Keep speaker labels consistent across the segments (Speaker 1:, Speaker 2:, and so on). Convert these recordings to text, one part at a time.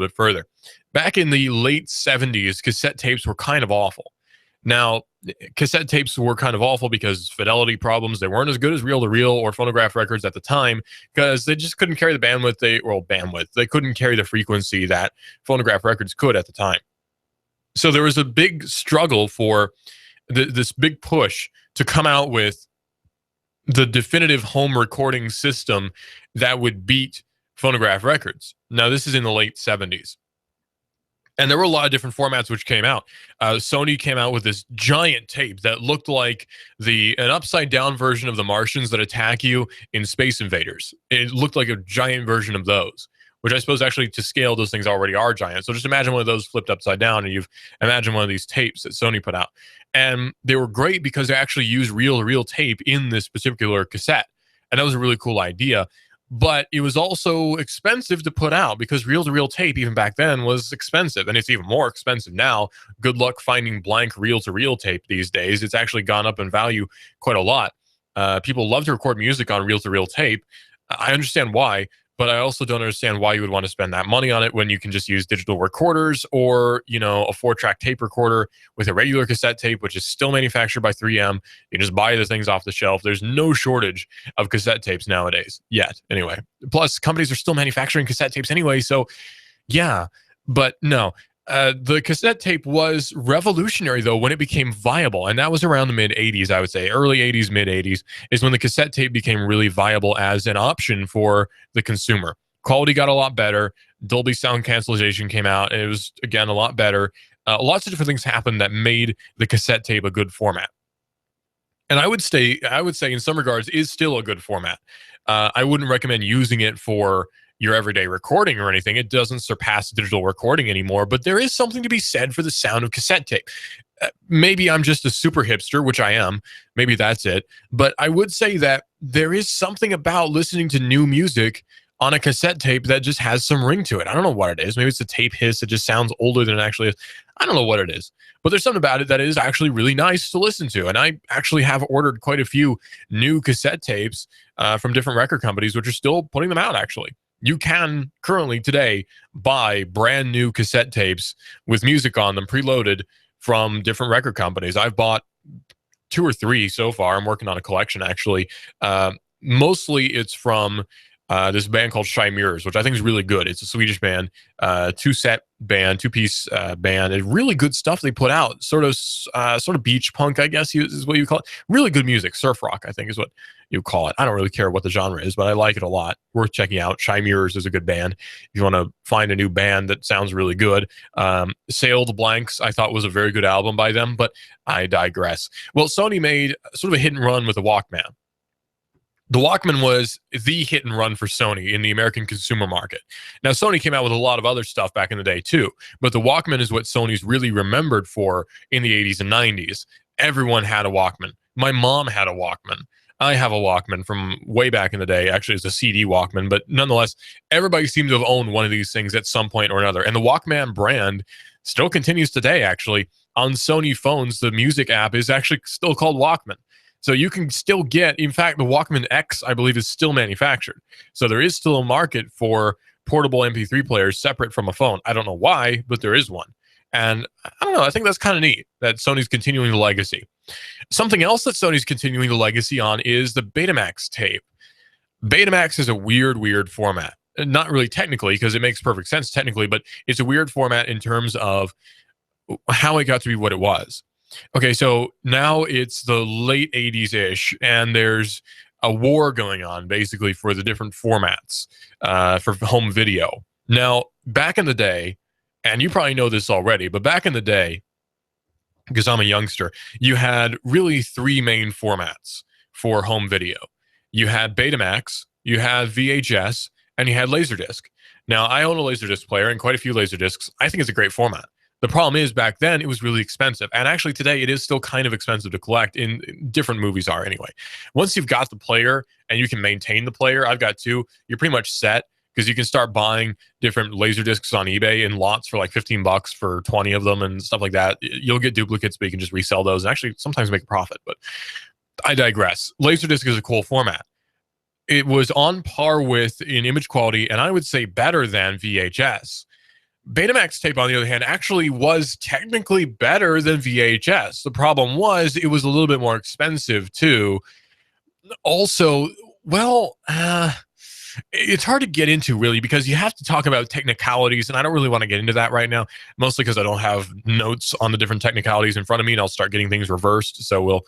Speaker 1: little bit further. Back in the late 70s, cassette tapes were kind of awful. Now, cassette tapes were kind of awful because fidelity problems. They weren't as good as reel-to-reel or phonograph records at the time because they just couldn't carry the bandwidth. They couldn't carry the frequency that phonograph records could at the time. So there was a big struggle for this big push to come out with the definitive home recording system that would beat phonograph records. Now, this is in the late 70s. And there were a lot of different formats which came out. Sony came out with this giant tape that looked like an upside-down version of the Martians that attack you in Space Invaders. It looked like a giant version of those, which I suppose actually to scale, those things already are giant. So just imagine one of those flipped upside down, and you've imagined one of these tapes that Sony put out. And they were great because they actually used reel-to-reel tape in this particular cassette. And that was a really cool idea. But it was also expensive to put out because reel-to-reel tape, even back then, was expensive. And it's even more expensive now. Good luck finding blank reel-to-reel tape these days. It's actually gone up in value quite a lot. People love to record music on reel-to-reel tape. I understand why, but I also don't understand why you would want to spend that money on it when you can just use digital recorders or, a 4-track tape recorder with a regular cassette tape, which is still manufactured by 3M. You just buy the things off the shelf. There's no shortage of cassette tapes nowadays yet. Anyway, plus companies are still manufacturing cassette tapes anyway. So yeah, but no. The cassette tape was revolutionary, though, when it became viable. And that was around the mid-'80s, I would say. Early 80s, mid-'80s is when the cassette tape became really viable as an option for the consumer. Quality got a lot better. Dolby sound cancellation came out. And it was, again, a lot better. Lots of different things happened that made the cassette tape a good format. And I would say, in some regards, is still a good format. I wouldn't recommend using it for your everyday recording or anything. It doesn't surpass digital recording anymore, but there is something to be said for the sound of cassette tape. Maybe I'm just a super hipster, which I am. Maybe that's it. But I would say that there is something about listening to new music on a cassette tape that just has some ring to it. I don't know what it is. Maybe it's a tape hiss. It just sounds older than it actually is. I don't know what it is. But there's something about it that is actually really nice to listen to. And I actually have ordered quite a few new cassette tapes from different record companies, which are still putting them out, actually. You can currently today buy brand new cassette tapes with music on them preloaded from different record companies. I've bought 2 or 3 so far. I'm working on a collection, actually. Mostly it's from this band called Shy Mirrors, which I think is really good. It's a Swedish band, 2-piece band. And really good stuff they put out. Sort of beach punk, I guess is what you call it. Really good music. Surf rock, I think, is what you call it. I don't really care what the genre is, but I like it a lot. Worth checking out. Shy Mirrors is a good band. If you want to find a new band that sounds really good. Sailed Blanks, I thought was a very good album by them, but I digress. Well, Sony made sort of a hit and run with the Walkman. The Walkman was the hit and run for Sony in the American consumer market. Now, Sony came out with a lot of other stuff back in the day, too. But the Walkman is what Sony's really remembered for in the 80s and 90s. Everyone had a Walkman. My mom had a Walkman. I have a Walkman from way back in the day. Actually, it's a CD Walkman. But nonetheless, everybody seemed to have owned one of these things at some point or another. And the Walkman brand still continues today, actually. On Sony phones, the music app is actually still called Walkman. So you can still get, in fact, the Walkman X, I believe, is still manufactured. So there is still a market for portable MP3 players separate from a phone. I don't know why, but there is one. And I don't know, I think that's kind of neat that Sony's continuing the legacy. Something else that Sony's continuing the legacy on is the Betamax tape. Betamax is a weird format. Not really technically, because it makes perfect sense technically, but it's a weird format in terms of how it got to be what it was. Okay, so now it's the late 80s-ish, and there's a war going on, basically, for the different formats for home video. Now, back in the day, and you probably know this already, but back in the day, because I'm a youngster, you had really 3 main formats for home video. You had Betamax, you had VHS, and you had Laserdisc. Now, I own a Laserdisc player and quite a few Laserdiscs. I think it's a great format. The problem is back then it was really expensive. And actually today it is still kind of expensive to collect. In different movies are anyway. Once you've got the player and you can maintain the player, I've got 2, you're pretty much set because you can start buying different Laserdiscs on eBay in lots for like $15 for 20 of them and stuff like that. You'll get duplicates, but you can just resell those and actually sometimes make a profit. But I digress. Laserdisc is a cool format. It was on par with in image quality, and I would say better than VHS. Betamax tape, on the other hand, actually was technically better than VHS. The problem was it was a little bit more expensive too. Also, well, it's hard to get into really because you have to talk about technicalities, and I don't really want to get into that right now, mostly because I don't have notes on the different technicalities in front of me, and I'll start getting things reversed. So we'll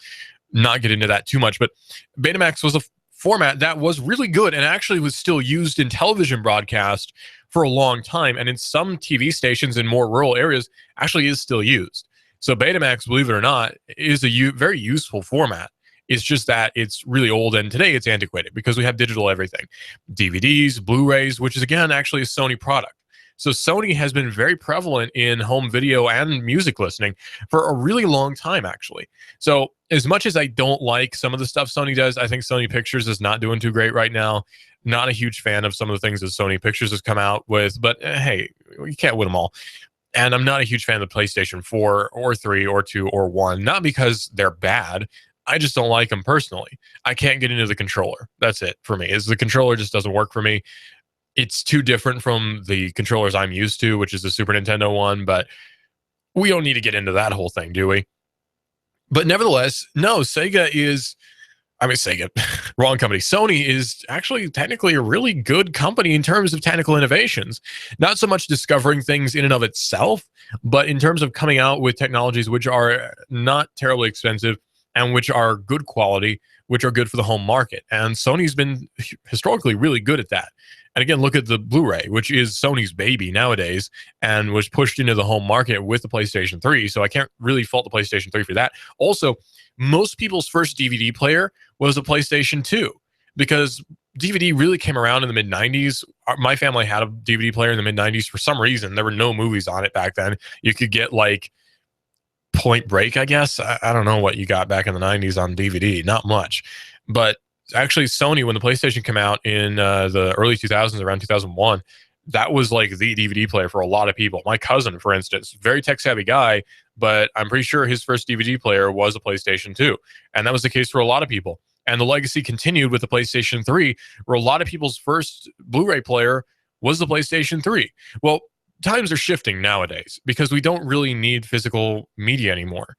Speaker 1: not get into that too much. But Betamax was a format that was really good and actually was still used in television broadcast for a long time, and in some TV stations in more rural areas actually is still used. So Betamax, believe it or not, is a very useful format. It's just that it's really old, and today it's antiquated because we have digital everything. DVDs, Blu-rays, which is again actually a Sony product. So Sony has been very prevalent in home video and music listening for a really long time, actually. So as much as I don't like some of the stuff Sony does, I think Sony Pictures is not doing too great right now. Not a huge fan of some of the things that Sony Pictures has come out with, but hey, you can't win them all. And I'm not a huge fan of the PlayStation 4 or 3 or 2 or 1, not because they're bad. I just don't like them personally. I can't get into the controller. That's it for me. Is the controller just doesn't work for me. It's too different from the controllers I'm used to, which is the Super Nintendo one, but we don't need to get into that whole thing, do we? But nevertheless, no, Sega, wrong company. Sony is actually technically a really good company in terms of technical innovations. Not so much discovering things in and of itself, but in terms of coming out with technologies which are not terribly expensive and which are good quality, which are good for the home market. And Sony's been historically really good at that. And again, look at the Blu-ray, which is Sony's baby nowadays and was pushed into the home market with the PlayStation 3. So I can't really fault the PlayStation 3 for that. Also, most people's first DVD player was a PlayStation 2 because DVD really came around in the mid-90s. My family had a DVD player in the mid-90s for some reason. There were no movies on it back then. You could get like Point Break, I guess. I don't know what you got back in the 90s on DVD. Not much. But actually, Sony, when the PlayStation came out in the early 2000s, around 2001, that was like the DVD player for a lot of people. My cousin, for instance, very tech-savvy guy, but I'm pretty sure his first DVD player was a PlayStation 2. And that was the case for a lot of people. And the legacy continued with the PlayStation 3, where a lot of people's first Blu-ray player was the PlayStation 3. Well, times are shifting nowadays because we don't really need physical media anymore.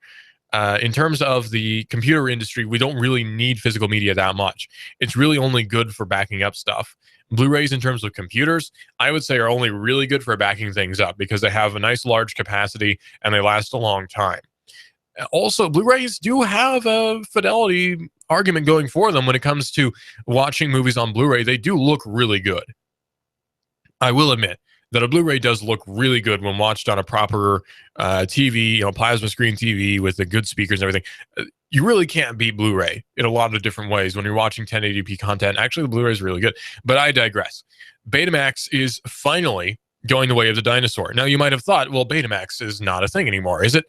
Speaker 1: In terms of the computer industry, we don't really need physical media that much. It's really only good for backing up stuff. Blu-rays, in terms of computers, I would say are only really good for backing things up because they have a nice large capacity and they last a long time. Also, Blu-rays do have a fidelity argument going for them when it comes to watching movies on Blu-ray. They do look really good. I will admit that a Blu-ray does look really good when watched on a proper TV, plasma screen TV with the good speakers and everything. You really can't beat Blu-ray in a lot of different ways when you're watching 1080p content. Actually, the Blu-ray is really good, but I digress. Betamax is finally going the way of the dinosaur. Now, you might have thought, well, Betamax is not a thing anymore, is it?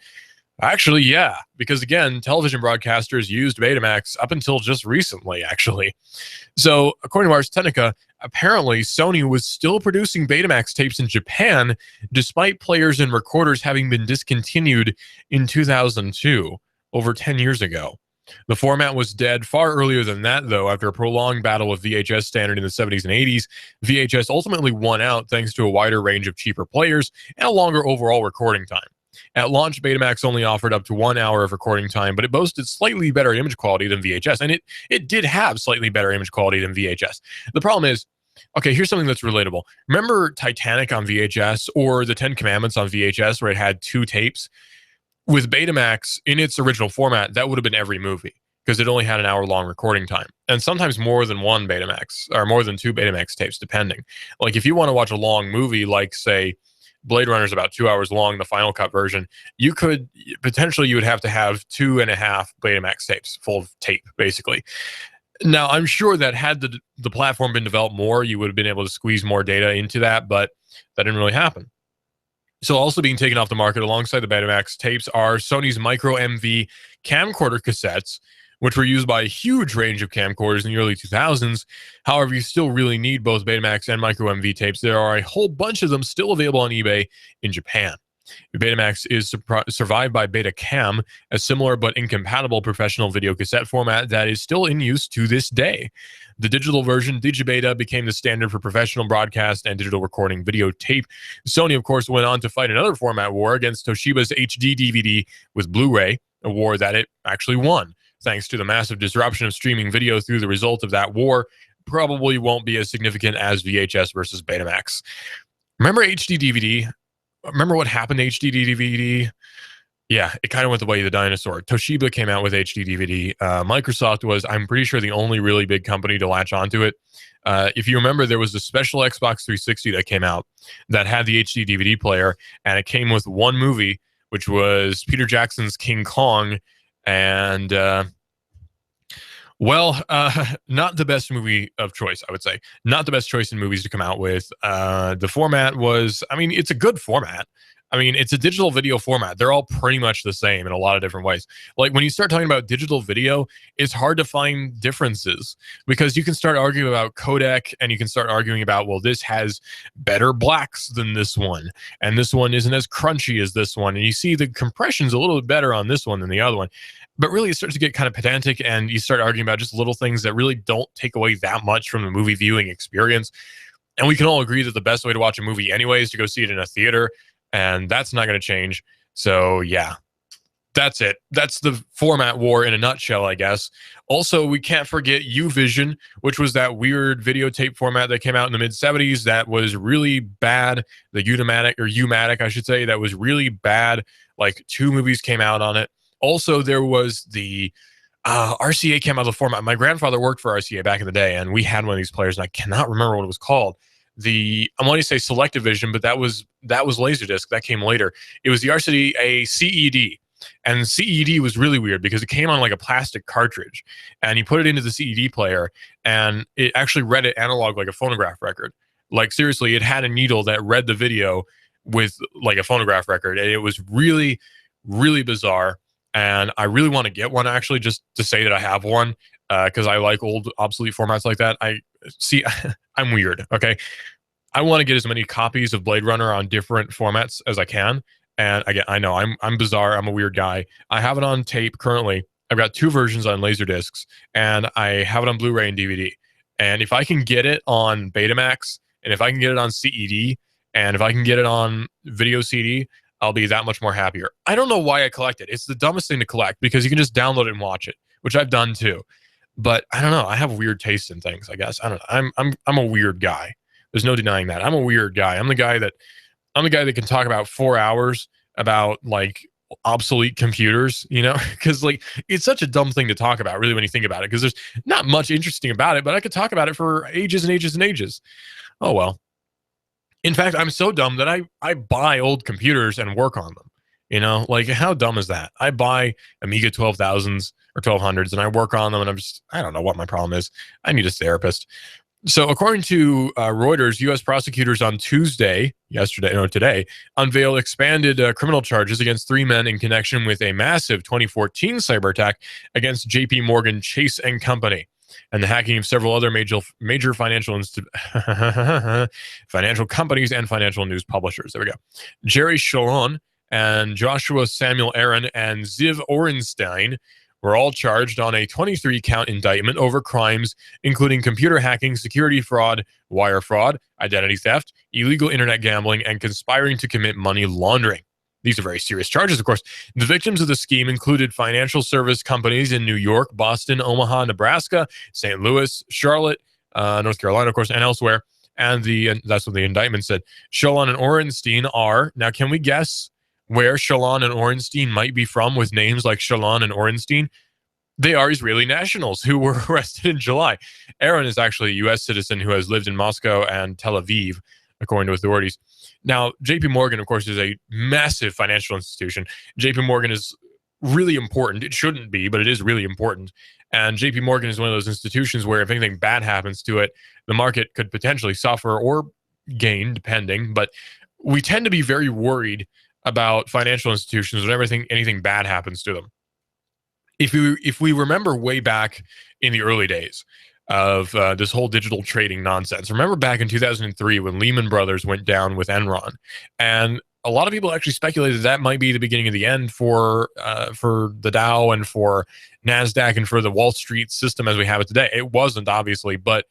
Speaker 1: Actually, yeah, because again, television broadcasters used Betamax up until just recently, actually. So, according to Ars Technica, apparently Sony was still producing Betamax tapes in Japan, despite players and recorders having been discontinued in 2002, over 10 years ago. The format was dead far earlier than that, though. After a prolonged battle with VHS standard in the 70s and 80s, VHS ultimately won out thanks to a wider range of cheaper players and a longer overall recording time. At launch, Betamax only offered up to 1 hour of recording time, but it boasted slightly better image quality than VHS, and it did have slightly better image quality than VHS. The problem is, okay, here's something that's relatable. Remember Titanic on VHS or The Ten Commandments on VHS where it had 2 tapes? With Betamax, in its original format, that would have been every movie because it only had an hour-long recording time, and sometimes more than 1 Betamax, or more than 2 Betamax tapes, depending. Like if you want to watch a long movie, like, say, Blade Runner is about 2 hours long, the Final Cut version, you would have to have 2.5 Betamax tapes, full of tape, basically. Now, I'm sure that had the platform been developed more, you would have been able to squeeze more data into that, but that didn't really happen. So also being taken off the market alongside the Betamax tapes are Sony's micro MV camcorder cassettes, which were used by a huge range of camcorders in the early 2000s. However, you still really need both Betamax and micro MV tapes. There are a whole bunch of them still available on eBay in Japan. Betamax is survived by Betacam, a similar but incompatible professional video cassette format that is still in use to this day. The digital version, Digibeta, became the standard for professional broadcast and digital recording videotape. Sony, of course, went on to fight another format war against Toshiba's HD DVD with Blu-ray, a war that it actually won. Thanks to the massive disruption of streaming video through the result of that war, probably won't be as significant as VHS versus Betamax. Remember HD DVD? Remember what happened to HD DVD? Yeah, it kind of went the way of the dinosaur. Toshiba came out with HD DVD. Microsoft was, I'm pretty sure, the only really big company to latch onto it. If you remember, there was a special Xbox 360 that came out that had the HD DVD player, and it came with one movie, which was Peter Jackson's King Kong, and not the best movie of choice, I would say. Not the best choice in movies to come out with. The format was, I mean, it's a good format. I mean, it's a digital video format. They're all pretty much the same in a lot of different ways. Like when you start talking about digital video, it's hard to find differences because you can start arguing about codec and you can start arguing about, well, this has better blacks than this one. And this one isn't as crunchy as this one. And you see the compression's a little bit better on this one than the other one. But really, it starts to get kind of pedantic and you start arguing about just little things that really don't take away that much from the movie viewing experience. And we can all agree that the best way to watch a movie anyway is to go see it in a theater. And that's not going to change. So, yeah, that's it. That's the format war in a nutshell, I guess. Also, we can't forget Uvision, which was that weird videotape format that came out in the mid-'70s that was really bad. The Umatic, I should say, that was really bad. Like 2 movies came out on it. Also, there was the RCA came out of the format. My grandfather worked for RCA back in the day, and we had one of these players, and I cannot remember what it was called. I want to say Selectavision, but that was Laserdisc. That came later. It was the RCA CED, and CED was really weird because it came on like a plastic cartridge, and you put it into the CED player, and it actually read it analog like a phonograph record. Like seriously, it had a needle that read the video with like a phonograph record, and it was really, really bizarre. And I really want to get one actually, just to say that I have one, because I like old obsolete formats like that. I'm weird, okay? I want to get as many copies of Blade Runner on different formats as I can. And again, I know I'm bizarre. I'm a weird guy. I have it on tape currently. I've got 2 versions on Laserdiscs, and I have it on Blu-ray and DVD. And if I can get it on Betamax, and if I can get it on CED, and if I can get it on video CD, I'll be that much more happier. I don't know why I collect it. It's the dumbest thing to collect because you can just download it and watch it, which I've done too. But I don't know. I have weird taste in things, I guess. I don't know. I'm a weird guy. There's no denying that. I'm a weird guy. I'm the guy that can talk about 4 hours about like obsolete computers, you know, because like it's such a dumb thing to talk about, really, when you think about it, because there's not much interesting about it, but I could talk about it for ages and ages and ages. Oh well. In fact, I'm so dumb that I buy old computers and work on them. You know, like how dumb is that? I buy Amiga 12,000s or 1200s and I work on them, and I don't know what my problem is. I need a therapist. So according to Reuters, U.S. prosecutors on today, unveiled expanded criminal charges against 3 men in connection with a massive 2014 cyber attack against J.P. Morgan Chase and Company, and the hacking of several other major financial companies and financial news publishers. There we go. Jerry Shalon and Joshua Samuel Aaron and Ziv Orenstein were all charged on a 23-count indictment over crimes including computer hacking, security fraud, wire fraud, identity theft, illegal internet gambling, and conspiring to commit money laundering. These are very serious charges, of course. The victims of the scheme included financial service companies in New York, Boston, Omaha, Nebraska, St. Louis, Charlotte, North Carolina, of course, and elsewhere. And that's what the indictment said. Shalon and Orenstein are, now can we guess where Shalon and Orenstein might be from with names like Shalon and Orenstein? They are Israeli nationals who were arrested in July. Aaron is actually a U.S. citizen who has lived in Moscow and Tel Aviv, according to authorities. Now, J.P. Morgan, of course, is a massive financial institution. J.P. Morgan is really important. It shouldn't be, but it is really important. And J.P. Morgan is one of those institutions where if anything bad happens to it, the market could potentially suffer or gain, depending. But we tend to be very worried about financial institutions when anything bad happens to them. If we remember way back in the early days of this whole digital trading nonsense, remember back in 2003 when Lehman Brothers went down with Enron, and a lot of people actually speculated that might be the beginning of the end for the Dow and for NASDAQ and for the Wall Street system as we have it today. It wasn't, obviously, but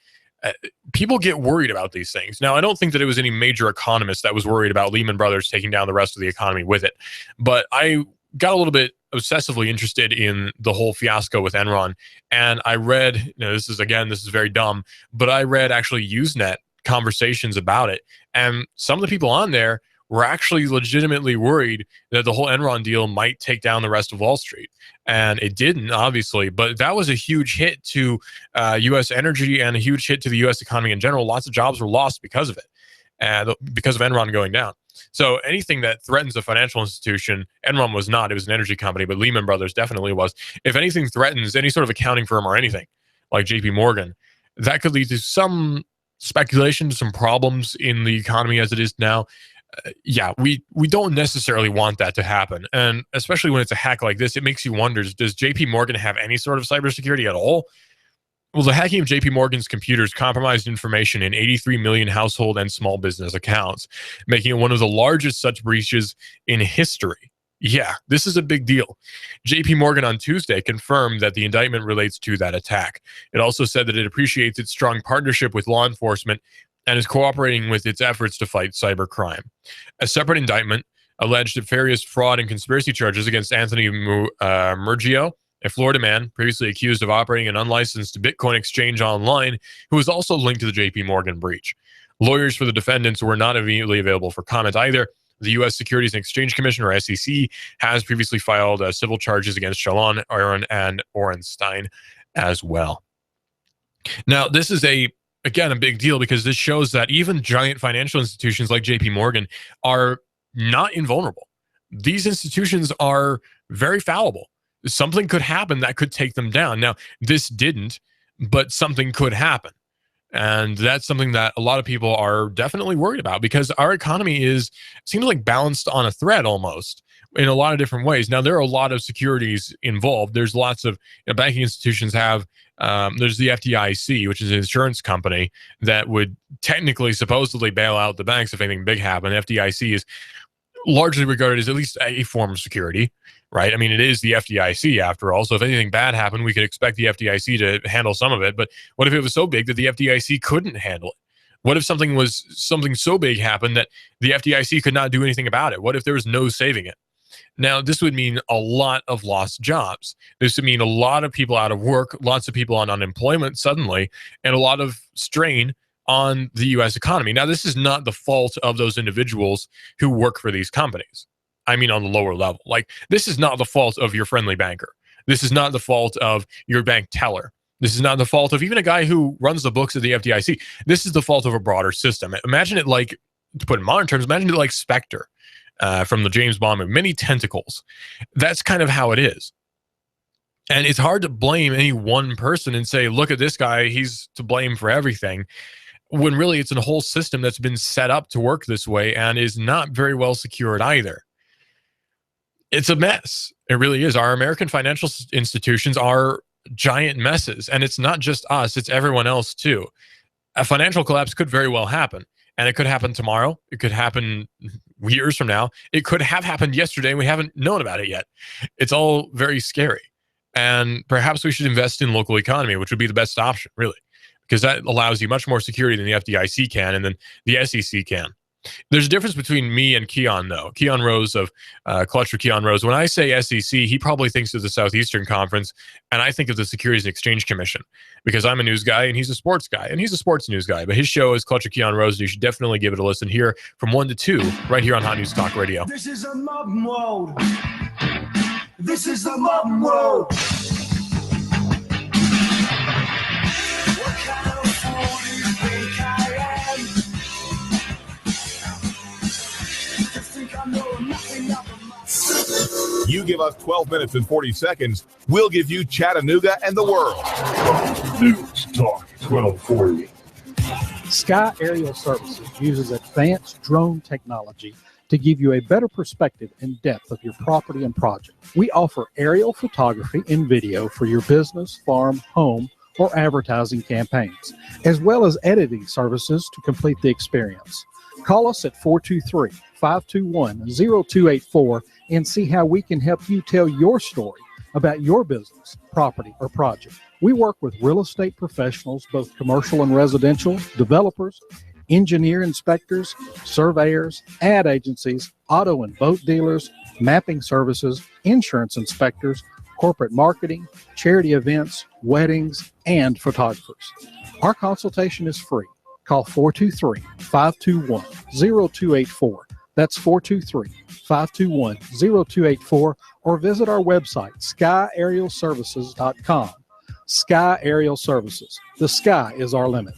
Speaker 1: people get worried about these things. Now, I don't think that it was any major economist that was worried about Lehman Brothers taking down the rest of the economy with it. But I got a little bit obsessively interested in the whole fiasco with Enron. And I read, this is very dumb, but I read actually Usenet conversations about it. And some of the people on there were actually legitimately worried that the whole Enron deal might take down the rest of Wall Street. And it didn't, obviously, but that was a huge hit to U.S. energy and a huge hit to the U.S. economy in general. Lots of jobs were lost because of it, and because of Enron going down. So anything that threatens a financial institution, Enron was not. It was an energy company, but Lehman Brothers definitely was. If anything threatens any sort of accounting firm or anything, like J.P. Morgan, that could lead to some speculation, some problems in the economy as it is now. We don't necessarily want that to happen. And especially when it's a hack like this, it makes you wonder, does JP Morgan have any sort of cybersecurity at all? Well, the hacking of JP Morgan's computers compromised information in 83 million household and small business accounts, making it one of the largest such breaches in history. Yeah, this is a big deal. JP Morgan on Tuesday confirmed that the indictment relates to that attack. It also said that it appreciates its strong partnership with law enforcement and is cooperating with its efforts to fight cybercrime. A separate indictment alleged various fraud and conspiracy charges against Anthony Murgio, a Florida man previously accused of operating an unlicensed Bitcoin exchange online, who was also linked to the JP Morgan breach. Lawyers for the defendants were not immediately available for comment either. The U.S. Securities and Exchange Commission, or SEC, has previously filed civil charges against Shalon, Aaron, and Orenstein as well. Now, this is again, a big deal because this shows that even giant financial institutions like JP Morgan are not invulnerable. These institutions are very fallible. Something could happen that could take them down. Now, this didn't, but something could happen. And that's something that a lot of people are definitely worried about because our economy seems like balanced on a thread almost in a lot of different ways. Now, there are a lot of securities involved. There's lots of banking institutions have, there's the FDIC, which is an insurance company that would technically, supposedly bail out the banks if anything big happened. FDIC is largely regarded as at least a form of security, right? I mean, it is the FDIC after all. So if anything bad happened, we could expect the FDIC to handle some of it. But what if it was so big that the FDIC couldn't handle it? What if something so big happened that the FDIC could not do anything about it? What if there was no saving it? Now, this would mean a lot of lost jobs. This would mean a lot of people out of work, lots of people on unemployment suddenly, and a lot of strain on the U.S. economy. Now, this is not the fault of those individuals who work for these companies. I mean, on the lower level. Like, this is not the fault of your friendly banker. This is not the fault of your bank teller. This is not the fault of even a guy who runs the books at the FDIC. This is the fault of a broader system. Imagine it like, to put it in modern terms, imagine it like Spectre from the James Bond movie, many tentacles. That's kind of how it is. And it's hard to blame any one person and say, look at this guy, he's to blame for everything, when really it's a whole system that's been set up to work this way and is not very well secured either. It's a mess. It really is. Our American financial institutions are giant messes, and it's not just us, it's everyone else too. A financial collapse could very well happen, and it could happen tomorrow. It could happen years from now. It could have happened yesterday, and we haven't known about it yet. It's all very scary, and perhaps we should invest in local economy, which would be the best option, really, because that allows you much more security than the FDIC can and then the SEC can. There's a difference between me and Keon, though. Keon Rose of Clutch for Keon Rose. When I say SEC, he probably thinks of the Southeastern Conference, and I think of the Securities and Exchange Commission because I'm a news guy and he's a sports guy, and he's a sports news guy. But his show is Clutch for Keon Rose, and you should definitely give it a listen here from 1 to 2 right here on Hot News Talk Radio.
Speaker 2: This is a modern world. This is the modern world. What kind of fool do you think I am?
Speaker 3: You give us 12 minutes and 40 seconds, we'll give you Chattanooga and the world.
Speaker 4: News Talk 1240.
Speaker 5: Sky Aerial Services uses advanced drone technology to give you a better perspective and depth of your property and project. We offer aerial photography and video for your business, farm, home, or advertising campaigns, as well as editing services to complete the experience. Call us at 423-521-0284 and see how we can help you tell your story about your business, property, or project. We work with real estate professionals, both commercial and residential, developers, engineer inspectors, surveyors, ad agencies, auto and boat dealers, mapping services, insurance inspectors, corporate marketing, charity events, weddings, and photographers. Our consultation is free. Call 423-521-0284. That's 423-521-0284, or visit our website, skyaerialservices.com. Sky Aerial Services. The sky is our limit.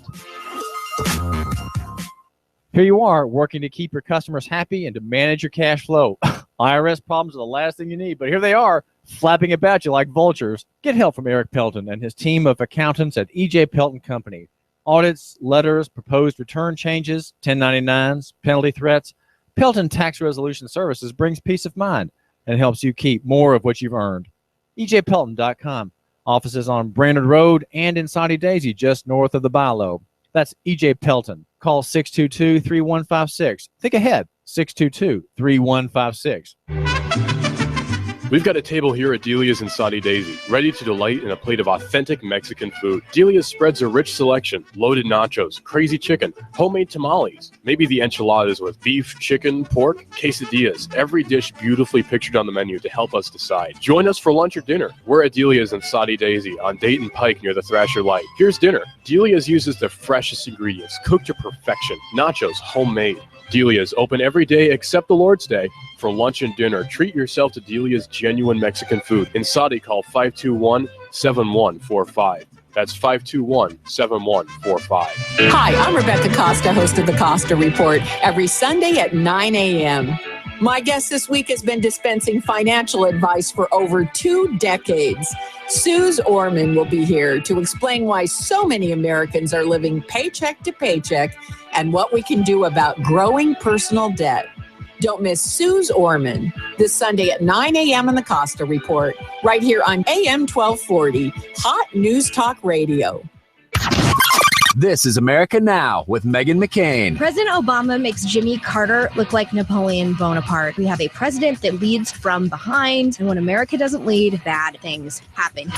Speaker 6: Here you are, working to keep your customers happy and to manage your cash flow. IRS problems are the last thing you need, but here they are, flapping about you like vultures. Get help from Eric Pelton and his team of accountants at E.J. Pelton Company. Audits, letters, proposed return changes, 1099s, penalty threats. Pelton Tax Resolution Services brings peace of mind and helps you keep more of what you've earned. EJPelton.com. Offices on Brainerd Road and in Soddy Daisy, just north of the Bilo. That's E.J. Pelton. Call 622-3156. Think ahead, 622-3156.
Speaker 1: We've got a table here at Delia's in Soddy Daisy, ready to delight in a plate of authentic Mexican food. Delia's spreads a rich selection, loaded nachos, crazy chicken, homemade tamales, maybe the enchiladas with beef, chicken, pork, quesadillas. Every dish beautifully pictured on the menu to help us decide. Join us for lunch or dinner. We're at Delia's in Soddy Daisy on Dayton Pike near the Thrasher Light. Here's dinner. Delia's uses the freshest ingredients, cooked to perfection. Nachos, homemade. Delia's open every day except the Lord's Day. For lunch and dinner, treat yourself to Delia's genuine Mexican food. In Soddy, call 521-7145. That's 521-7145.
Speaker 7: Hi, I'm Rebecca Costa, host of the Costa Report, every Sunday at 9 a.m. My guest this week has been dispensing financial advice for over 2 decades. Suze Orman will be here to explain why so many Americans are living paycheck to paycheck and what we can do about growing personal debt. Don't miss Suze Orman this Sunday at 9 a.m. on the Costa Report, right here on AM 1240, Hot News Talk Radio.
Speaker 8: This is America Now with Meghan McCain.
Speaker 9: President Obama makes Jimmy Carter look like Napoleon Bonaparte. We have a president that leads from behind, and when America doesn't lead, bad things happen.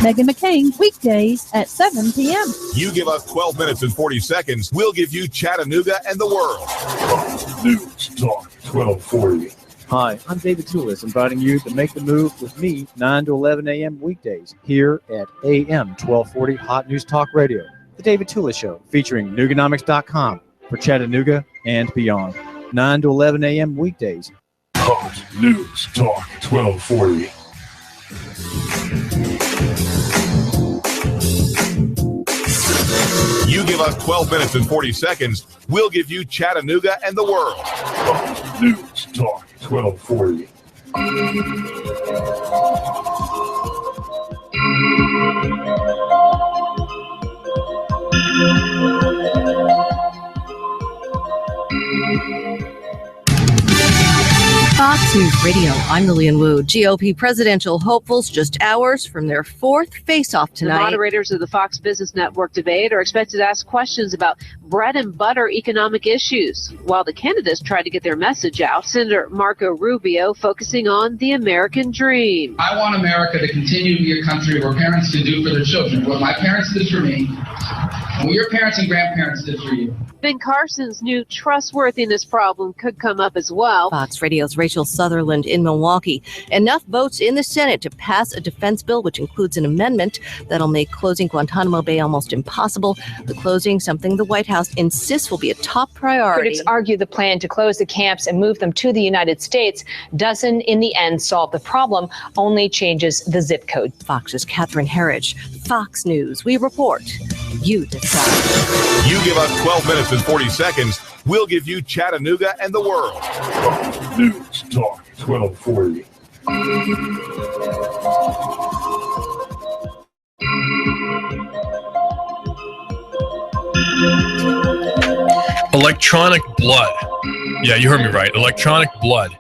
Speaker 10: Meghan McCain, weekdays at 7 p.m.
Speaker 3: You give us 12 minutes and 40 seconds, we'll give you Chattanooga and the world.
Speaker 4: Fox News Talk 1240.
Speaker 6: Hi, I'm David Tulis, inviting you to make the move with me 9 to 11 a.m. weekdays here at AM 1240 Hot News Talk Radio. The David Tulis Show, featuring Nooganomics.com for Chattanooga and beyond. 9 to 11 a.m. weekdays.
Speaker 4: Hot News Talk 1240.
Speaker 3: You give us 12 minutes and 40 seconds, we'll give you Chattanooga and the world.
Speaker 4: Hot News Talk 1240.
Speaker 10: Fox News Radio. I'm Lillian Wu. GOP presidential hopefuls just hours from their fourth face-off tonight.
Speaker 11: The moderators of the Fox Business Network debate are expected to ask questions about bread and butter economic issues, while the candidates try to get their message out. Senator Marco Rubio focusing on the American dream.
Speaker 12: I want America to continue to be a country where parents can do for their children what my parents did for me, and what your parents and grandparents did for you.
Speaker 11: Ben Carson's new trustworthiness problem could come up as well.
Speaker 10: Fox Radio's Rachel Sutherland in Milwaukee. Enough votes in the Senate to pass a defense bill, which includes an amendment that'll make closing Guantanamo Bay almost impossible. The closing, something the White House insists will be a top priority.
Speaker 13: Critics argue the plan to close the camps and move them to the United States doesn't, in the end, solve the problem, only changes the zip code.
Speaker 10: Fox's Catherine Herridge. Fox News. We report. You decide.
Speaker 3: You give us 12 minutes and 40 seconds, we'll give you Chattanooga and the world.
Speaker 4: Fox News Talk 1240.
Speaker 1: Electronic blood. Yeah, you heard me right. Electronic blood.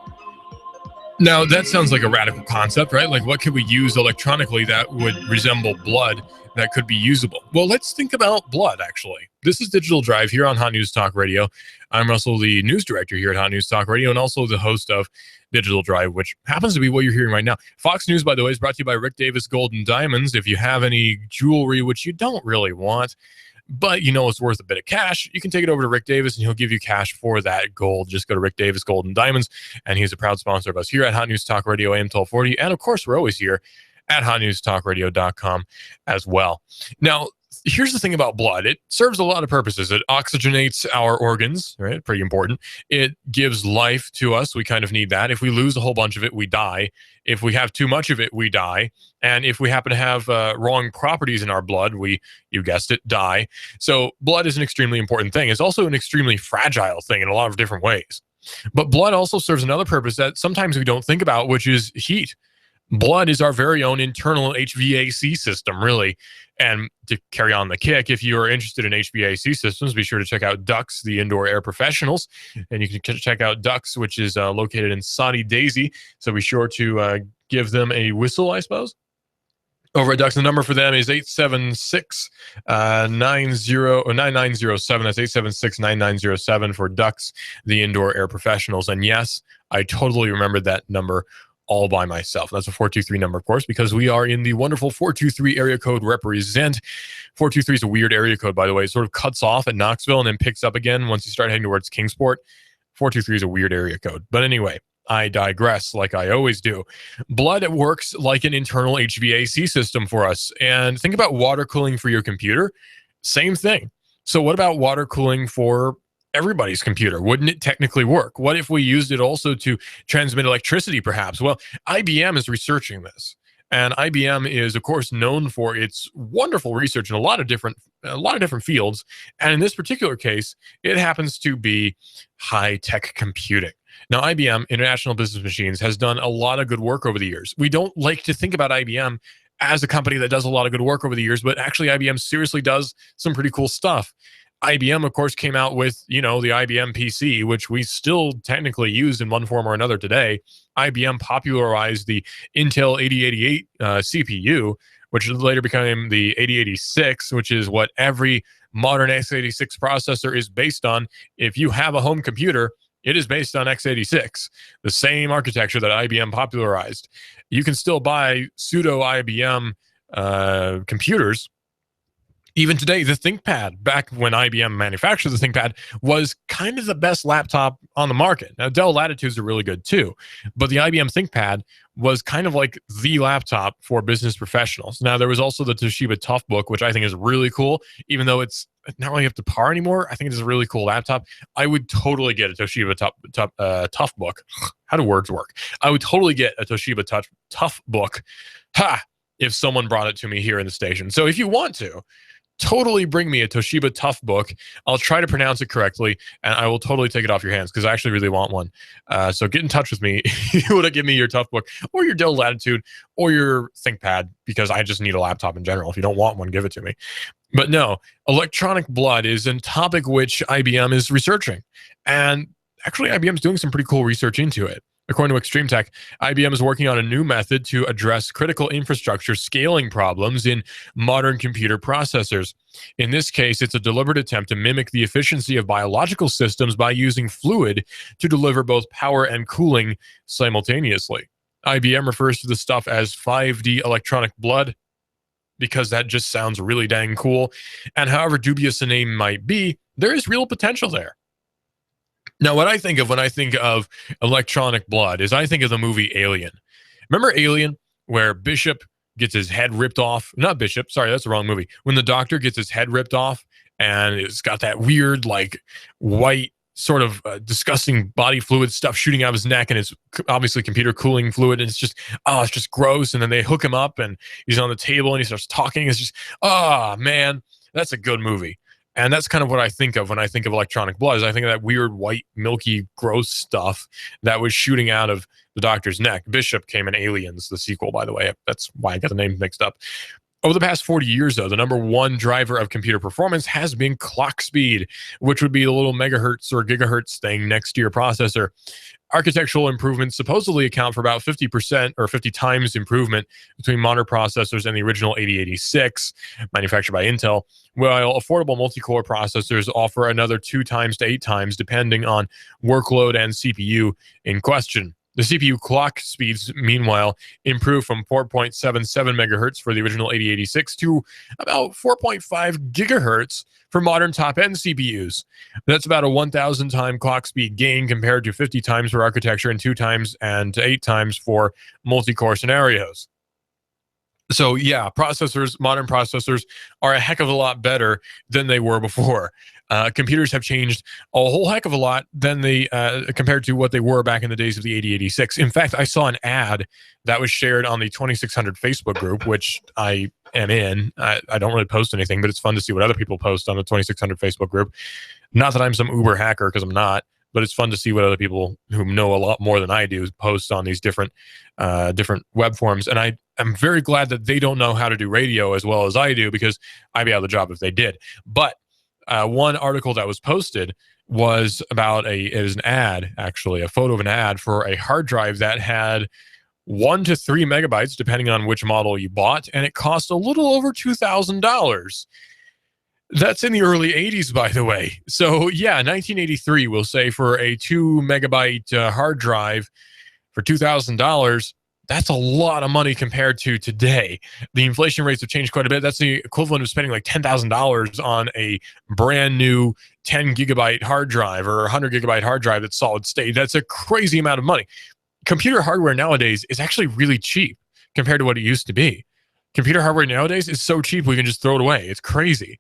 Speaker 1: Now, that sounds like a radical concept, right? Like, what could we use electronically that would resemble blood that could be usable? Well, let's think about blood, actually. This is Digital Drive here on Hot News Talk Radio. I'm Russell, the news director here at Hot News Talk Radio, and also the host of Digital Drive, which happens to be what you're hearing right now. Fox News, by the way, is brought to you by Rick Davis Gold and Diamonds. If you have any jewelry, which you don't really want, but you know it's worth a bit of cash, you can take it over to Rick Davis and he'll give you cash for that gold. Just go to Rick Davis Gold and Diamonds, and he's a proud sponsor of us here at Hot News Talk Radio AM 1240. And of course, we're always here at hotnewstalkradio.com as well. Now, here's the thing about blood. It serves a lot of purposes. It oxygenates our organs, right? Pretty important. It gives life to us. We kind of need that. If we lose a whole bunch of it, we die. If we have too much of it, we die. And if we happen to have wrong properties in our blood, we, you guessed it, die. So blood is an extremely important thing. It's also an extremely fragile thing in a lot of different ways. But blood also serves another purpose that sometimes we don't think about, which is heat. Blood is our very own internal HVAC system, really. And to carry on the kick, if you are interested in HVAC systems, be sure to check out Ducks, the indoor air professionals. And you can check out Ducks, which is located in Saudi Daisy. So be sure to give them a whistle, I suppose. Over at Ducks, the number for them is 876-9907. That's 876-9907 for Ducks, the indoor air professionals. And yes, I totally remembered that number all by myself. That's a 423 number, of course, because we are in the wonderful 423 area code represent. 423 is a weird area code, by the way. It sort of cuts off at Knoxville and then picks up again once you start heading towards Kingsport. 423 is a weird area code. But anyway, I digress like I always do. Blood works like an internal HVAC system for us. And think about water cooling for your computer. Same thing. So what about water cooling for everybody's computer? Wouldn't it technically work? What if we used it also to transmit electricity, perhaps? Well, IBM is researching this. And IBM is, of course, known for its wonderful research in a lot of different fields. And in this particular case, it happens to be high-tech computing. Now, IBM, International Business Machines, has done a lot of good work over the years. We don't like to think about IBM as a company that does a lot of good work over the years, but actually IBM seriously does some pretty cool stuff. IBM, of course, came out with, the IBM PC, which we still technically use in one form or another today. IBM popularized the Intel 8088 CPU, which later became the 8086, which is what every modern x86 processor is based on. If you have a home computer, it is based on x86, the same architecture that IBM popularized. You can still buy pseudo IBM computers. Even today, the ThinkPad, back when IBM manufactured the ThinkPad, was kind of the best laptop on the market. Now, Dell Latitudes are really good too, but the IBM ThinkPad was kind of like the laptop for business professionals. Now, there was also the Toshiba Toughbook, which I think is really cool, even though it's not really up to par anymore. I think it is a really cool laptop. I would totally get a Toshiba Toughbook. How do words work? I would totally get a Toshiba Toughbook. If someone brought it to me here in the station. So if you want to, totally bring me a Toshiba Toughbook. I'll try to pronounce it correctly, and I will totally take it off your hands because I actually really want one. So get in touch with me if you want to give me your Toughbook or your Dell Latitude or your ThinkPad, because I just need a laptop in general. If you don't want one, give it to me. But no, electronic blood is a topic which IBM is researching. And actually, IBM is doing some pretty cool research into it. According to Extreme Tech, IBM is working on a new method to address critical infrastructure scaling problems in modern computer processors. In this case, it's a deliberate attempt to mimic the efficiency of biological systems by using fluid to deliver both power and cooling simultaneously. IBM refers to the stuff as 5D electronic blood because that just sounds really dang cool. And however dubious the name might be, there is real potential there. Now, what I think of when I think of electronic blood is I think of the movie Alien. Remember Alien, where Bishop gets his head ripped off? Not Bishop, sorry, that's the wrong movie. When the doctor gets his head ripped off, and it's got that weird, like, white, sort of disgusting body fluid stuff shooting out of his neck, and it's obviously computer cooling fluid, and it's just gross. And then they hook him up, and he's on the table, and he starts talking. It's just, man, that's a good movie. And that's kind of what I think of when I think of electronic blood. Is I think of that weird, white, milky, gross stuff that was shooting out of the doctor's neck. Bishop came in Aliens, the sequel, by the way. That's why I got the name mixed up. Over the past 40 years, though, the number one driver of computer performance has been clock speed, which would be the little megahertz or gigahertz thing next to your processor. Architectural improvements supposedly account for about 50% or 50 times improvement between modern processors and the original 8086, manufactured by Intel, while affordable multi-core processors offer another 2 times to 8 times, depending on workload and CPU in question. The CPU clock speeds, meanwhile, improved from 4.77 megahertz for the original 8086 to about 4.5 gigahertz for modern top-end CPUs. That's about a 1,000 time clock speed gain compared to 50 times for architecture and 2 times and 8 times for multi-core scenarios. So yeah, modern processors are a heck of a lot better than they were before. Computers have changed a whole heck of a lot than compared to what they were back in the days of the 8086. In fact, I saw an ad that was shared on the 2600 Facebook group, which I am in. I don't really post anything, but it's fun to see what other people post on the 2600 Facebook group. Not that I'm some uber hacker, because I'm not, but it's fun to see what other people who know a lot more than I do post on these different web forums. And I'm very glad that they don't know how to do radio as well as I do, because I'd be out of the job if they did. But one article that was posted was about it is an ad, actually, a photo of an ad for a hard drive that had 1 to 3 megabytes, depending on which model you bought, and it cost a little over $2,000. That's in the early 80s, by the way. So yeah, 1983, we'll say, for a 2 megabyte hard drive for $2,000. That's a lot of money compared to today. The inflation rates have changed quite a bit. That's the equivalent of spending like $10,000 on a brand new 10 gigabyte hard drive or 100 gigabyte hard drive that's solid state. That's a crazy amount of money. Computer hardware nowadays is actually really cheap compared to what it used to be. Computer hardware nowadays is so cheap we can just throw it away. It's crazy.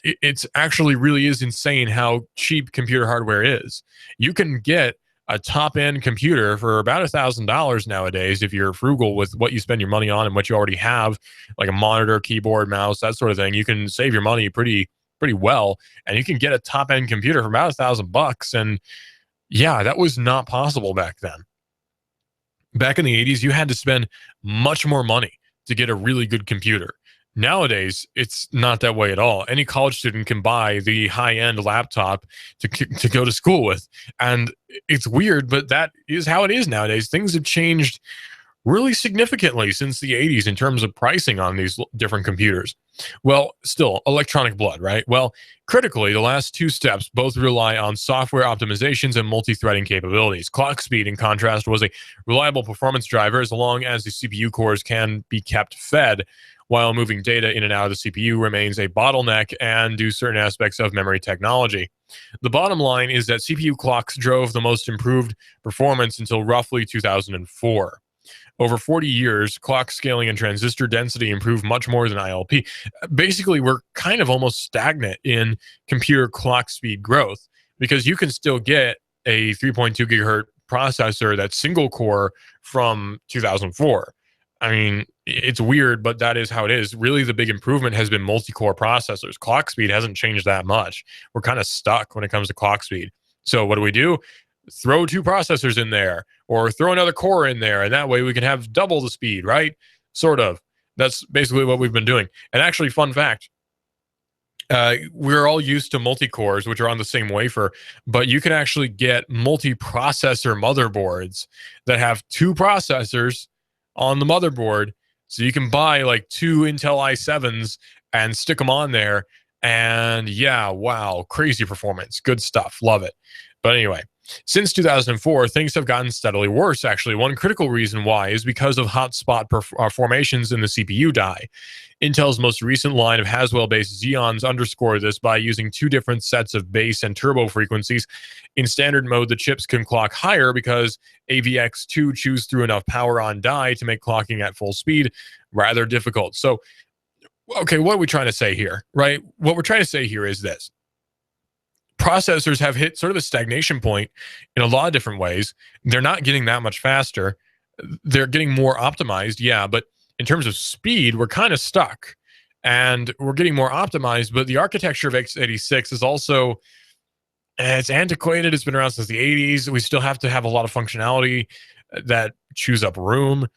Speaker 1: It's actually really is insane how cheap computer hardware is. You can get a top-end computer for about $1,000 nowadays if you're frugal with what you spend your money on and what you already have, like a monitor, keyboard, mouse, that sort of thing. You can save your money pretty well, and you can get a top-end computer for about $1,000. And yeah, that was not possible back then. Back in the 80s, you had to spend much more money to get a really good computer. Nowadays, it's not that way at all. Any college student can buy the high-end laptop to go to school with. And it's weird, but that is how it is nowadays. Things have changed really significantly since the 80s in terms of pricing on these different computers. Well, still, electronic blood, right? Well, critically, the last 2 steps both rely on software optimizations and multi-threading capabilities. Clock speed, in contrast, was a reliable performance driver as long as the CPU cores can be kept fed, while moving data in and out of the CPU remains a bottleneck and do certain aspects of memory technology. The bottom line is that CPU clocks drove the most improved performance until roughly 2004. Over 40 years, clock scaling and transistor density improved much more than ILP. Basically, we're kind of almost stagnant in computer clock speed growth, because you can still get a 3.2 gigahertz processor that's single core from 2004. I mean, it's weird, but that is how it is. Really, the big improvement has been multi-core processors. Clock speed hasn't changed that much. We're kind of stuck when it comes to clock speed. So what do? Throw 2 processors in there, or throw another core in there, and that way we can have double the speed, right? Sort of. That's basically what we've been doing. And actually, fun fact, we're all used to multi-cores, which are on the same wafer, but you can actually get multi-processor motherboards that have 2 processors on the motherboard. So you can buy like 2 Intel i7s and stick them on there. And yeah, wow, crazy performance. Good stuff. Love it. But anyway, since 2004, things have gotten steadily worse, actually. One critical reason why is because of hotspot formations in the CPU die. Intel's most recent line of Haswell-based Xeons underscore this by using 2 different sets of base and turbo frequencies. In standard mode, the chips can clock higher because AVX2 chews through enough power on die to make clocking at full speed rather difficult. So, okay, what are we trying to say here, right? What we're trying to say here is this. Processors have hit sort of a stagnation point in a lot of different ways. They're not getting that much faster. They're getting more optimized, yeah, but in terms of speed, we're kind of stuck. And we're getting more optimized, but the architecture of x86 is also, it's antiquated. It's been around since the 80s. We still have to have a lot of functionality that chews up room.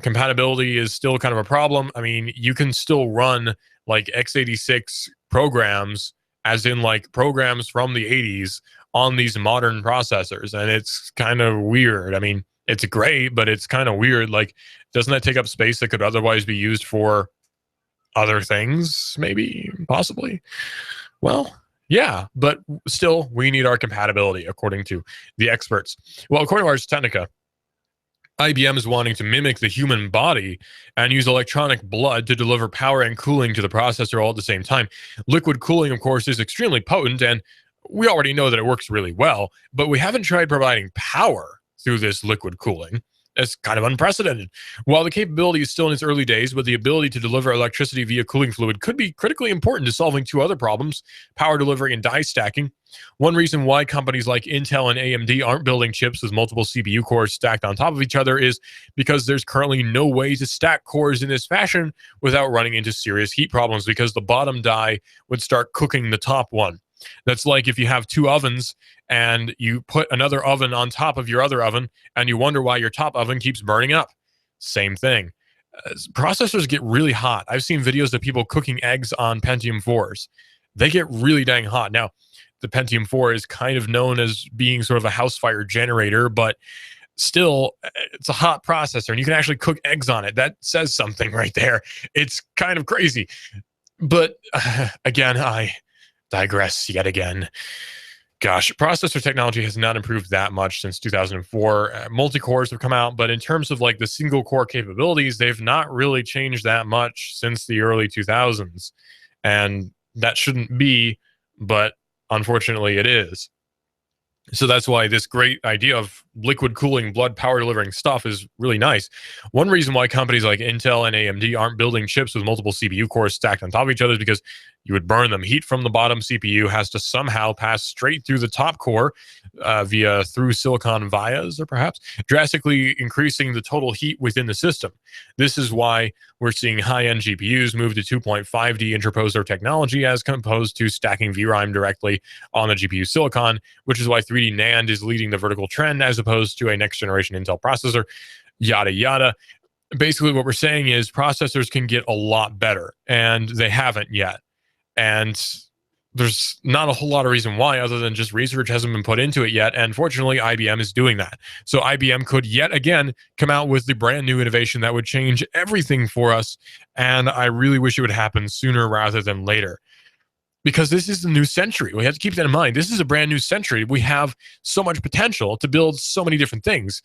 Speaker 1: Compatibility is still kind of a problem. I mean, you can still run like x86 programs, as in like programs from the 80s, on these modern processors. And it's kind of weird. I mean, it's great, but it's kind of weird. Like, doesn't that take up space that could otherwise be used for other things? Maybe, possibly. Well, yeah, but still, we need our compatibility, according to the experts. Well, according to Ars Technica, IBM is wanting to mimic the human body and use electronic blood to deliver power and cooling to the processor all at the same time. Liquid cooling, of course, is extremely potent, and we already know that it works really well, but we haven't tried providing power through this liquid cooling. It's kind of unprecedented. While the capability is still in its early days, but the ability to deliver electricity via cooling fluid could be critically important to solving two other problems: power delivery and die stacking. One reason why companies like Intel and AMD aren't building chips with multiple CPU cores stacked on top of each other is because there's currently no way to stack cores in this fashion without running into serious heat problems, because the bottom die would start cooking the top one. That's like if you have two ovens and you put another oven on top of your other oven and you wonder why your top oven keeps burning up. Same thing. Processors get really hot. I've seen videos of people cooking eggs on Pentium 4s. They get really dang hot. Now, the Pentium 4 is kind of known as being sort of a house fire generator, but still, it's a hot processor and you can actually cook eggs on it. That says something right there. It's kind of crazy. But again, I digress yet again. Gosh, processor technology has not improved that much since 2004. Multi-cores have come out, but in terms of like the single core capabilities, they've not really changed that much since the early 2000s. And that shouldn't be, but unfortunately it is. So that's why this great idea of liquid cooling, blood power delivering stuff is really nice. One reason why companies like Intel and AMD aren't building chips with multiple CPU cores stacked on top of each other is because you would burn them. Heat from the bottom CPU has to somehow pass straight through the top core through silicon vias, or perhaps drastically increasing the total heat within the system. This is why we're seeing high-end GPUs move to 2.5D interposer technology as opposed to stacking VRAM directly on the GPU silicon, which is why 3D NAND is leading the vertical trend as opposed to a next-generation Intel processor, yada, yada. Basically, what we're saying is processors can get a lot better, and they haven't yet. And there's not a whole lot of reason why, other than just research hasn't been put into it yet. And fortunately, IBM is doing that. So IBM could yet again come out with the brand new innovation that would change everything for us. And I really wish it would happen sooner rather than later, because this is the new century. We have to keep that in mind. This is a brand new century. We have so much potential to build so many different things.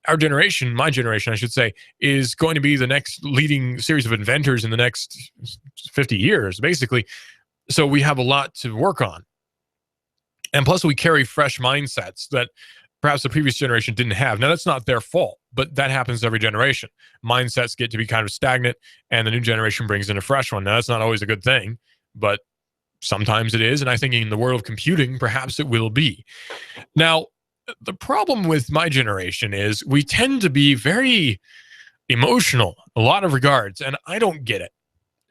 Speaker 1: Our generation, my generation, I should say, is going to be the next leading series of inventors in the next 50 years, basically. So we have a lot to work on. And plus, we carry fresh mindsets that perhaps the previous generation didn't have. Now, that's not their fault, but that happens every generation. Mindsets get to be kind of stagnant, and the new generation brings in a fresh one. Now, that's not always a good thing, but sometimes it is. And I think in the world of computing, perhaps it will be. Now, the problem with my generation is we tend to be very emotional in a lot of regards, and I don't get it.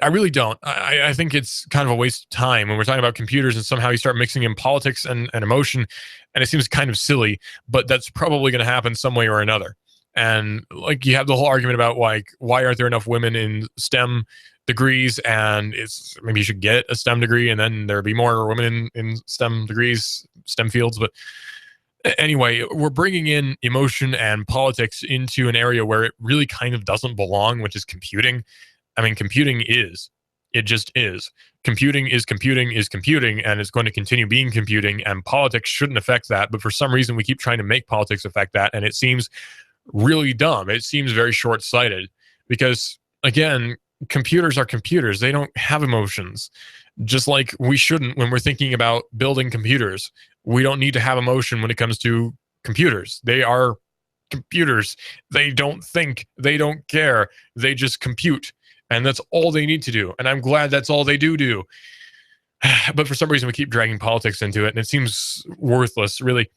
Speaker 1: I really don't. I think it's kind of a waste of time when we're talking about computers and somehow you start mixing in politics and emotion, and it seems kind of silly, but that's probably going to happen some way or another. And like you have the whole argument about like, why aren't there enough women in STEM degrees, and it's maybe you should get a STEM degree and then there'd be more women in STEM degrees, STEM fields. But anyway, we're bringing in emotion and politics into an area where it really kind of doesn't belong, which is computing. I mean, computing is. It just is. Computing is computing is computing, and it's going to continue being computing, and politics shouldn't affect that. But for some reason, we keep trying to make politics affect that, and it seems really dumb. It seems very short-sighted because, again, computers are computers. They don't have emotions, just like we shouldn't when we're thinking about building computers. We don't need to have emotion when it comes to computers. They are computers. They don't think. They don't care. They just compute. And that's all they need to do. And I'm glad that's all they do. But for some reason, we keep dragging politics into it, and it seems worthless, really.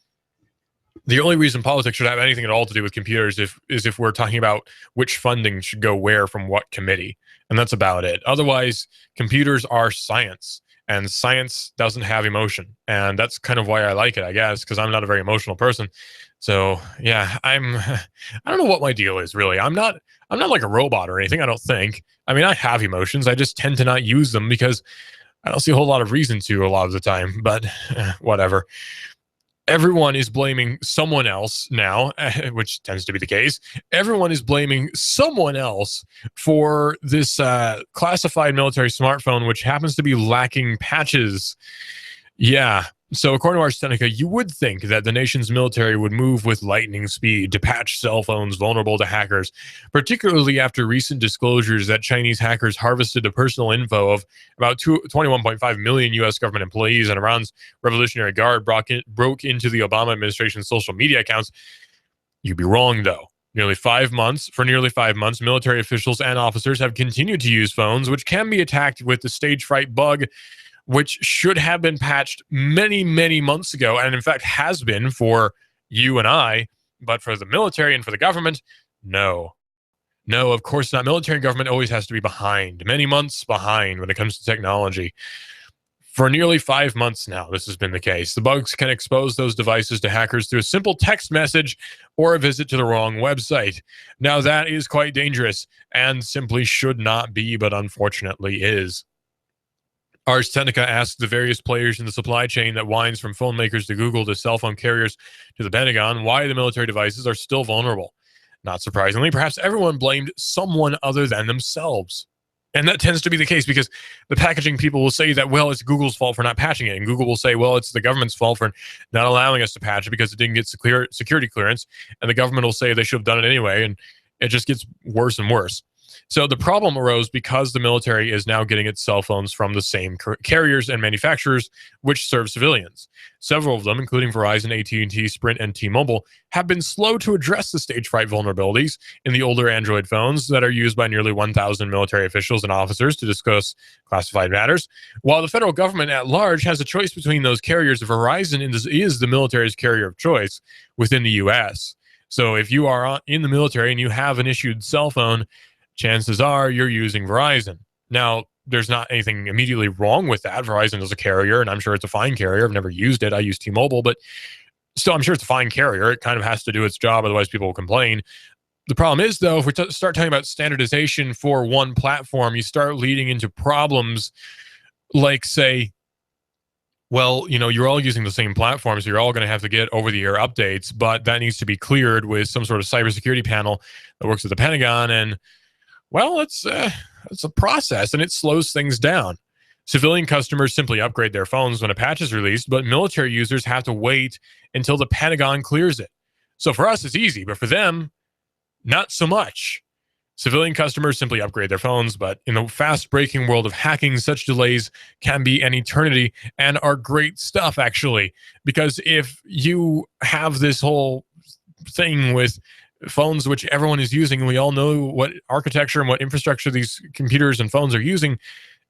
Speaker 1: The only reason politics should have anything at all to do with computers is if we're talking about which funding should go where from what committee. And that's about it. Otherwise, computers are science, and science doesn't have emotion. And that's kind of why I like it, I guess, because I'm not a very emotional person. So yeah, I don't know what my deal is, really. I'm not like a robot or anything, I don't think. I mean, I have emotions. I just tend to not use them because I don't see a whole lot of reason to a lot of the time, but whatever. everyone is blaming someone else now, which tends to be the case. Everyone is blaming someone else for this classified military smartphone, which happens to be lacking patches. Yeah. So according to our Seneca, you would think that the nation's military would move with lightning speed to patch cell phones vulnerable to hackers, particularly after recent disclosures that Chinese hackers harvested the personal info of about 21.5 million U.S. government employees, and Iran's Revolutionary Guard broke into the Obama administration's social media accounts. You'd be wrong, though. For nearly 5 months, military officials and officers have continued to use phones, which can be attacked with the stage fright bug, which should have been patched many, many months ago, and in fact has been for you and I, but for the military and for the government, no. No, of course not. Military and government always has to be behind, many months behind when it comes to technology. For nearly 5 months now, this has been the case. The bugs can expose those devices to hackers through a simple text message or a visit to the wrong website. Now, that is quite dangerous and simply should not be, but unfortunately is. Ars Technica asked the various players in the supply chain that winds from phone makers to Google to cell phone carriers to the Pentagon why the military devices are still vulnerable. Not surprisingly, perhaps everyone blamed someone other than themselves. And that tends to be the case because the packaging people will say that, well, it's Google's fault for not patching it. And Google will say, well, it's the government's fault for not allowing us to patch it because it didn't get security clearance. And the government will say they should have done it anyway. And it just gets worse and worse. So the problem arose because the military is now getting its cell phones from the same carriers and manufacturers which serve civilians. Several of them, including Verizon, AT&T, Sprint, and T-Mobile, have been slow to address the stage fright vulnerabilities in the older Android phones that are used by nearly 1,000 military officials and officers to discuss classified matters. While the federal government at large has a choice between those carriers, Verizon is the military's carrier of choice within the U.S. So if you are in the military and you have an issued cell phone, chances are you're using Verizon. Now, there's not anything immediately wrong with that. Verizon is a carrier, and I'm sure it's a fine carrier. I've never used it. I use T-Mobile, but still, I'm sure it's a fine carrier. It kind of has to do its job, otherwise people will complain. The problem is, though, if we start talking about standardization for one platform, you start leading into problems like, say, well, you're all using the same platform, so you're all going to have to get over-the-air updates, but that needs to be cleared with some sort of cybersecurity panel that works at the Pentagon, and well, it's a process, and it slows things down. Civilian customers simply upgrade their phones when a patch is released, but military users have to wait until the Pentagon clears it. So for us, it's easy, but for them, not so much. Civilian customers simply upgrade their phones, but in the fast-breaking world of hacking, such delays can be an eternity and are great stuff, actually, because if you have this whole thing with phones which everyone is using, and we all know what architecture and what infrastructure these computers and phones are using,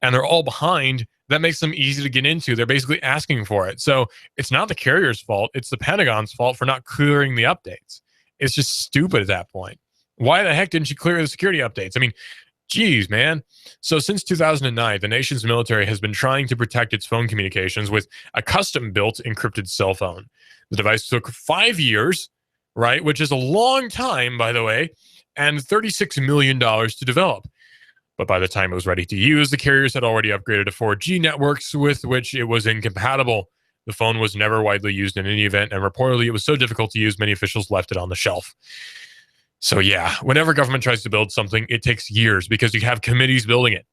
Speaker 1: and they're all behind, that makes them easy to get into. They're basically asking for it. So it's not the carrier's fault, it's the Pentagon's fault for not clearing the updates. It's just stupid at that point. Why the heck didn't you clear the security updates? I mean, geez, man. So since 2009, the nation's military has been trying to protect its phone communications with a custom-built encrypted cell phone. The device took 5 years, right, which is a long time, by the way, and $36 million to develop. But by the time it was ready to use, the carriers had already upgraded to 4G networks with which it was incompatible. The phone was never widely used in any event, and reportedly it was so difficult to use, many officials left it on the shelf. So yeah, whenever government tries to build something, it takes years because you have committees building it.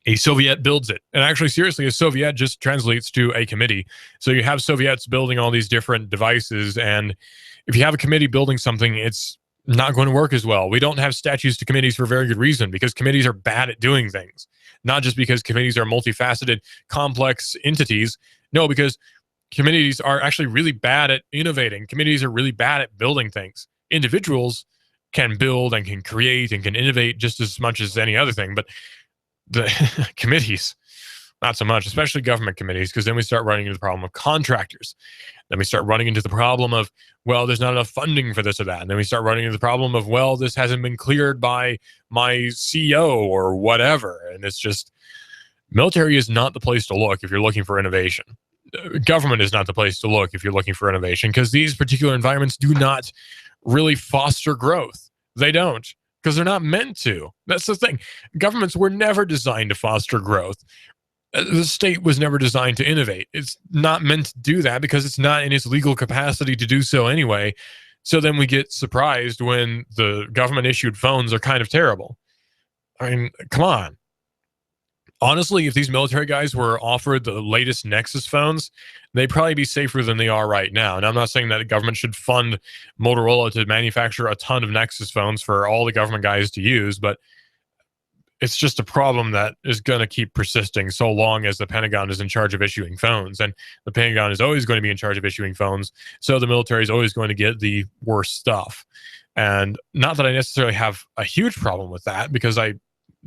Speaker 1: A Soviet builds it. And actually, seriously, a Soviet just translates to a committee. So you have Soviets building all these different devices, and if you have a committee building something, it's not going to work as well. We don't have statutes to committees for a very good reason, because committees are bad at doing things. Not just because committees are multifaceted, complex entities. No, because committees are actually really bad at innovating. Committees are really bad at building things. Individuals can build and can create and can innovate just as much as any other thing, but the committees, not so much, especially government committees, because then we start running into the problem of contractors. Then we start running into the problem of, well, there's not enough funding for this or that. And then we start running into the problem of, well, this hasn't been cleared by my CEO or whatever. And it's just, military is not the place to look if you're looking for innovation. Government is not the place to look if you're looking for innovation, because these particular environments do not really foster growth. They don't, because they're not meant to. That's the thing. Governments were never designed to foster growth. The state was never designed to innovate. It's not meant to do that because it's not in its legal capacity to do so anyway. So then we get surprised when the government issued phones are kind of terrible. I mean, come on. Honestly, if these military guys were offered the latest Nexus phones, they'd probably be safer than they are right now. And I'm not saying that the government should fund Motorola to manufacture a ton of Nexus phones for all the government guys to use, but it's just a problem that is going to keep persisting so long as the Pentagon is in charge of issuing phones. And the Pentagon is always going to be in charge of issuing phones, so the military is always going to get the worst stuff. And not that I necessarily have a huge problem with that, because I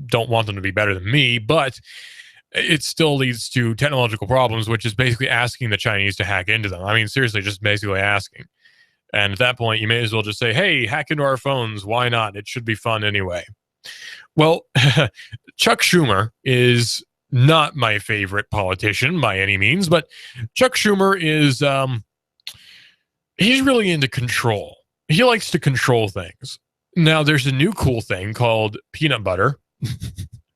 Speaker 1: don't want them to be better than me, but it still leads to technological problems, which is basically asking the Chinese to hack into them. I mean, seriously, just basically asking. And at that point, you may as well just say, hey, hack into our phones. Why not? It should be fun anyway. Well, Chuck Schumer is not my favorite politician by any means, but Chuck Schumer is, he's really into control. He likes to control things. Now, there's a new cool thing called peanut butter.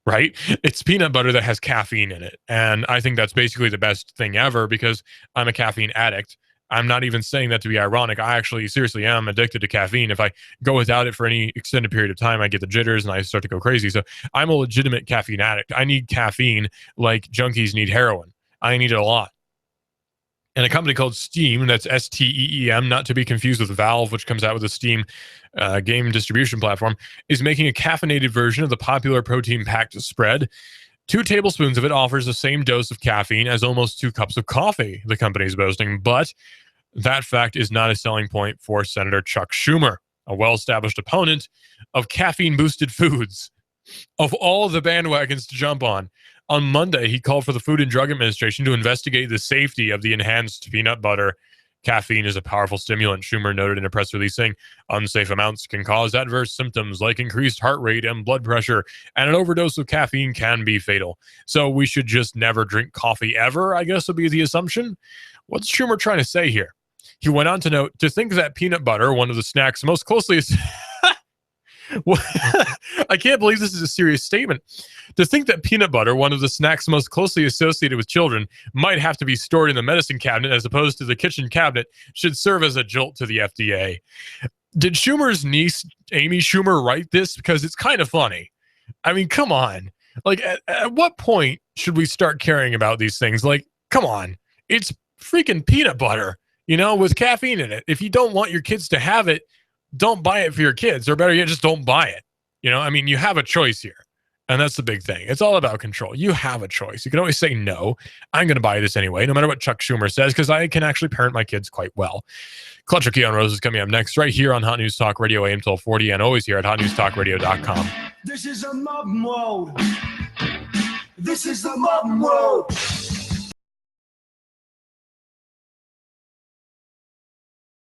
Speaker 1: Right? It's peanut butter that has caffeine in it. And I think that's basically the best thing ever because I'm a caffeine addict. I'm not even saying that to be ironic. I actually seriously am addicted to caffeine. If I go without it for any extended period of time, I get the jitters and I start to go crazy. So I'm a legitimate caffeine addict. I need caffeine like junkies need heroin. I need it a lot. And a company called Steam, that's STEEM, not to be confused with Valve, which comes out with a Steam game distribution platform, is making a caffeinated version of the popular protein-packed spread. 2 tablespoons of it offers the same dose of caffeine as almost 2 cups of coffee, the company is boasting. But that fact is not a selling point for Senator Chuck Schumer, a well-established opponent of caffeine-boosted foods. Of all the bandwagons to jump on Monday, he called for the Food and Drug Administration to investigate the safety of the enhanced peanut butter. Caffeine is a powerful stimulant, Schumer noted in a press release, saying unsafe amounts can cause adverse symptoms like increased heart rate and blood pressure, and an overdose of caffeine can be fatal. So we should just never drink coffee ever, I guess would be the assumption. What's Schumer trying to say here? He went on to note, to think that peanut butter, one of the snacks most closely I can't believe this is a serious statement. To think that peanut butter, one of the snacks most closely associated with children, might have to be stored in the medicine cabinet as opposed to the kitchen cabinet should serve as a jolt to the FDA. Did Schumer's niece, Amy Schumer, write this? Because it's kind of funny. I mean, come on. Like, at what point should we start caring about these things? Like, come on. It's freaking peanut butter, you know, with caffeine in it. If you don't want your kids to have it, don't buy it for your kids, or better yet, just don't buy it. You know, I mean, you have a choice here, and that's the big thing. It's all about control. You have a choice. You can always say, no, I'm going to buy this anyway, no matter what Chuck Schumer says, because I can actually parent my kids quite well. Clutch or Key on Rose is coming up next, right here on Hot News Talk Radio, AM 1240, and always here at hotnewstalkradio.com.
Speaker 2: This is a mob mode. This is the mob mode.